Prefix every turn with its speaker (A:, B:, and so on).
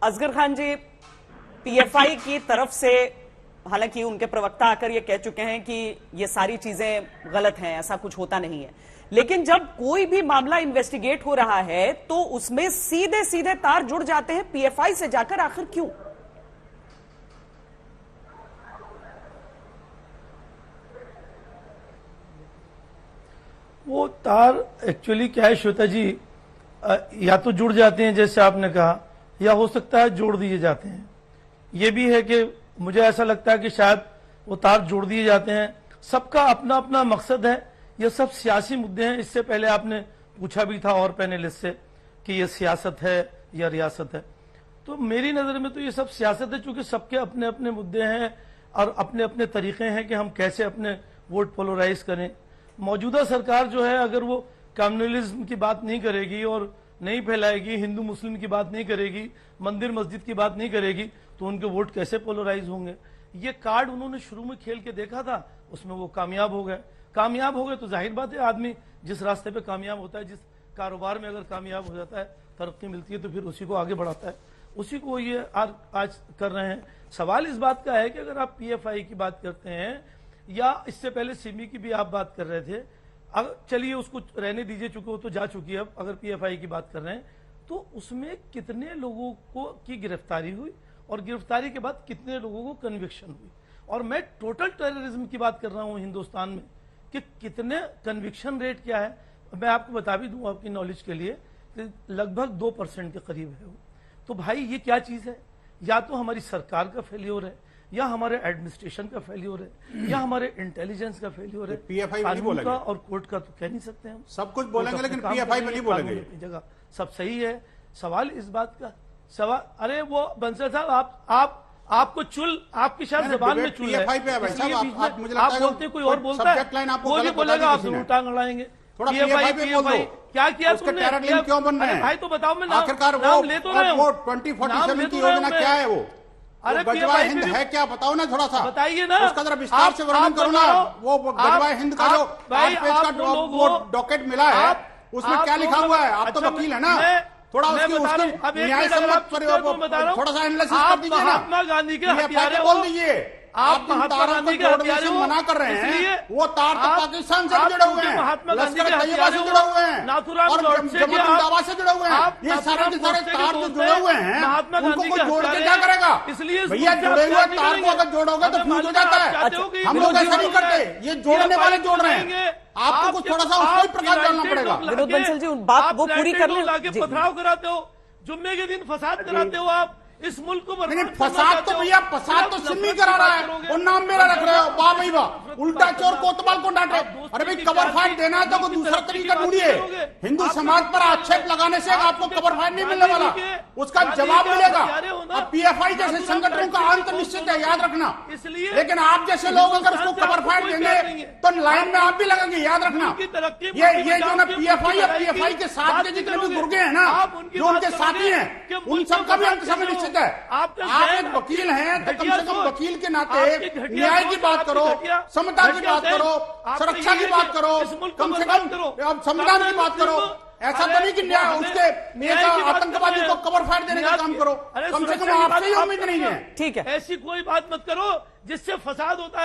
A: असगर खान जी, PFI की तरफ से हालांकि उनके प्रवक्ता आकर ये कह चुके हैं कि ये सारी चीजें गलत हैं, ऐसा कुछ होता नहीं है, लेकिन जब कोई भी मामला इन्वेस्टिगेट हो रहा है तो उसमें सीधे सीधे तार जुड़ जाते हैं पीएफआई से जाकर, आखिर क्यों?
B: वो तार एक्चुअली क्या है श्वेता जी, या तो जुड़ जाते हैं जैसे आपने कहा, या हो सकता है जोड़ दिए जाते हैं। ये भी है कि मुझे ऐसा लगता है कि शायद वो तार जोड़ दिए जाते हैं। सबका अपना अपना मकसद है, ये सब सियासी मुद्दे हैं। इससे पहले आपने पूछा भी था और पैनलिस्ट से कि ये सियासत है या रियासत है, तो मेरी नजर में तो ये सब सियासत है, क्योंकि सबके अपने अपने मुद्दे हैं और अपने अपने तरीके हैं कि हम कैसे अपने वोट पोलराइज करें। मौजूदा सरकार जो है, अगर वो कम्युनलिज्म की बात नहीं करेगी और नहीं फैलाएगी, हिंदू मुस्लिम की बात नहीं करेगी, मंदिर मस्जिद की बात नहीं करेगी, तो उनके वोट कैसे पोलराइज होंगे? ये कार्ड उन्होंने शुरू में खेल के देखा था, उसमें वो कामयाब हो गए। कामयाब हो गए तो जाहिर बात है, आदमी जिस रास्ते पे कामयाब होता है, जिस कारोबार में अगर कामयाब हो जाता है, तरक्की मिलती है, तो फिर उसी को आगे बढ़ाता है। उसी को ये आज कर रहे हैं। सवाल इस बात का है कि अगर आप पीएफआई की बात करते हैं या इससे पहले सिमी की भी आप बात कर रहे थे, अगर चलिए उसको रहने दीजिए, चूंकि वो तो जा चुकी है। अब अगर पीएफआई की बात कर रहे हैं तो उसमें कितने लोगों को की गिरफ्तारी हुई और गिरफ्तारी के बाद कितने लोगों को कन्विक्शन हुई? और मैं टोटल टेररिज्म की बात कर रहा हूं हिंदुस्तान में कि कितने कन्विक्शन रेट क्या है। मैं आपको बता भी दूं आपकी नॉलेज के लिए कि लगभग 2% के करीब है वो। तो भाई ये क्या चीज है? या तो हमारी सरकार का फेल्योर है, या हमारे एडमिनिस्ट्रेशन का फेल्योर है, या हमारे इंटेलिजेंस का फेल्योर है।
C: पीएफआई नहीं बोलेंगे
B: और कोर्ट का तो कह नहीं सकते हम,
C: सब कुछ बोलेंगे, लेकिन पीएफआई में नहीं बोलेंगे।
B: जगह सब सही है। सवाल इस बात का अरे वो बंसल साहब, आपको चुल, आपकी शायद जबान में चुल है, आप बोलते कोई और बोलता है, वो भी बोलेगा, आप उल्टा लड़ाएंगे। पीएफआई क्या किया तुमने?
C: क्यों बन रहे हैं
B: भाई? तो बताओ, मैं
C: आखिरकार
B: नाम ले तो रहे
C: वो 2047 की योजना क्या है? वो
B: अरे
C: गजवा हिंद है क्या? बताओ ना, थोड़ा सा
B: बताइए ना,
C: उसका जरा विस्तार से वर्णन करो ना। वो गजवा हिंद का जो 8 पेज का डॉकेट मिला है, उसमें क्या लिखा हुआ है? आप तो वकील है ना, थोड़ा उसकी न्याय सम्मत थोड़ा सा एनालिसिस कर दीजिए ना।
B: महात्मा गांधी के हथियार
C: बोल दीजिए। आप महात्मा गांधी के हथियार मना कर रहे हैं, वो तार तो पाकिस्तान से जुड़े हुए हैं, लश्कर तैयबा से जुड़े हुए हैं और जमात दावा से जुड़े हुए हैं। ये सारे के सारे तार जो जुड़े हुए हैं, उनको कोई जोड़ के क्या करेगा? भैया जुड़े हुए तार को अगर जोड़ोगे तो फ्यूज हो जाता है। हम लोग ऐसा नहीं करते, ये जोड़ने वाले जोड़ रहे हैं। आपको कुछ थोड़ा सा उसको प्रकाश डालना पड़ेगा।
A: विनोद बंसल जी, उन बात वो पूरी कर लें।
B: पथराव कराते हो, जुम्मे के दिन फसाद कराते हो आप इस मुल्क को।
C: लेकिन फसाद तो भैया, फसाद तो सिमी करा रहा है और नाम मेरा रख रहे हो। वाह भाई वाह, उल्टा चोर कोतवाल को डांटे। अरे भाई, कवर फाइट देना है तो कोई दूसरा तरीका ढूंढिए। हिंदू समाज पर आक्षेप लगाने से आपको कवर फाइट नहीं मिलने वाला, उसका जवाब मिलेगा। अब पीएफआई जैसे संगठनों का अंत निश्चित है, याद रखना। लेकिन आप जैसे लोग अगर उसको कवर फाइट देंगे तो लाइन में आप भी लगेंगे, याद रखना। ये जो ना पीएफआई या पीएफआई के साथ के जितने भी गुर्गे हैं ना, जो उनके साथी हैं, उन सबका भी अंत समय निश्चित है। आप एक वकील हैं तो कम से कम वकील के नाते न्याय की बात करो, समता की बात करो, सुरक्षा की बात करो, कम से कम संविधान की बात करो। ऐसा तो नहीं कि न्याय उसके आतंकवादी को कवर फाइट देने का काम करो। कम से कम आपसे ही उम्मीद नहीं है।
B: ठीक है, ऐसी कोई बात मत करो जिससे फसाद होता है।